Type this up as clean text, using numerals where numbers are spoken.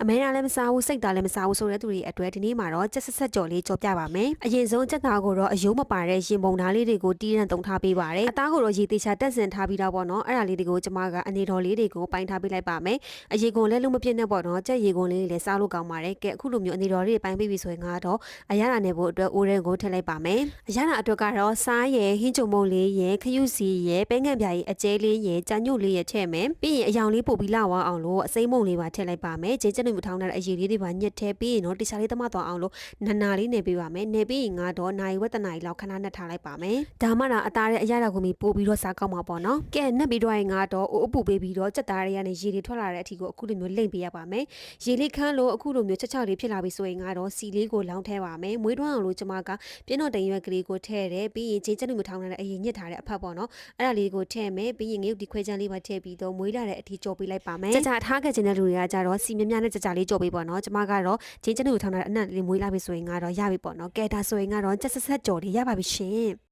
အမဲတာလည်းမစားဘူးစိတ်တာလည်းမစားဘူးဆိုတဲ့သူတွေအတွက်ဒီနေ့မှာတော့ကြက်ဆက်ဆက်ကြော်လေးကြော်ပြပါမယ်အရင်ဆုံးကြက်သားကိုတော့အယိုးမပါတဲ့ရင်ပုံသားလေးတွေကိုတီးရန်တုံထားပေးပါတယ်အသားကိုတော့ရေသေးချာတက်စင်ထားပြီးတော့ပေါ့နော်အဲ့ဒါလေးတွေကိုကျမကအနေတော်လေးတွေကိုပိုင်းထားပေးလိုက်ပါမယ်အရေကုန်လည်းလုံးမပြည့်နဲ့ပေါ့နော်ကြက်ရေကုန်လေးတွေလည်းစားလို့ကောင်းပါတယ်ကဲအခုလိုမျိုးအနေတော်လေးတွေပိုင်းပေးပြီဆိုရင်ကတော့အရသာနယ်ဖို့အတွက်အိုးရဲကိုထည့်လိုက်ပါမယ်အရသာအတွက်ကတော့စားရယ်ဟင်းကြုံမုံလေးရယ်ခရုစီရယ်ပဲငံပြားရယ်အကျဲလေးရယ်ကြာညို့လေးရယ်ထည့်မယ်ပြီးရင်အယောင်လေးပို့ပြီးလောက်အောင်လို့အစိမ်းမုံလေးပါထည့်လိုက်ပါမယ်ဂျေကျက်တွေမထောင်းတဲ့အရေလေးတွေပါညက်ထဲပြီးရင်တော့တခြားလေးသမသွားအောင်လို့နာလေးနေပေးပါမယ်နေပြီးရင်ကတော့နိုင်ဝက်တနာရီလောက်ခဏနဲ့ထားလိုက်ပါမယ်ဒါမှတော့အသားရဲ့အရသာကိုမီပို့ပြီးတော့စားကောက်မှာပေါ့နော်ကဲနှက်ပြီးတော့ရင်ကတော့အိုးအပူပေးပြီးတော့ကြက်သားတွေကနေရေတွေထွက်လာတဲ့အထိကိုအခုလိုမျိုးလိမ့်ပေးရပါမယ်ရေလေးခန်းလို့အခုလိုမျိုးချက်ချောက်လေးဖြစ်လာပြီဆိုရင်ကတော့စီလေးကိုလောင်းထဲပါမယ်မွေးတွန်းအောင်လို့ကျမကပြင်းတော့တရွက်ကလေးကိုထည့်တယ်ပြီးရင်ဂျေကျက်တွေမထောင်းတဲ့အရင်ညစ်ထားတဲ့အဖက်ပေါ့နော်အဲ့ဒါလေးကိုထည့်မယ်ပြီးရင်ငရုတ်ဒီခွဲချမ်းလေးပါထည့်ပြီးတော့မွေးလာတဲ့အထိကြော်ပေးလိုက်ပါမယ်ကြကြထားခဲ့ခြင်းတဲ့လူတွေကကြတော့စီမြမြနဲ့ကြကြလေးကြော်ပေးပေါ့နော်ကျမကတော့ဂျေကျက်တွေထောင်းတဲ့အနံ့လေးမွေးလာပြီဆိုရင်ကတော့ရပြီပေါ့နော်ကဲဒါဆိုရင်ကတော့ကြက်ဆက်ဆက်ကြော်လေးရပါပြီရှင်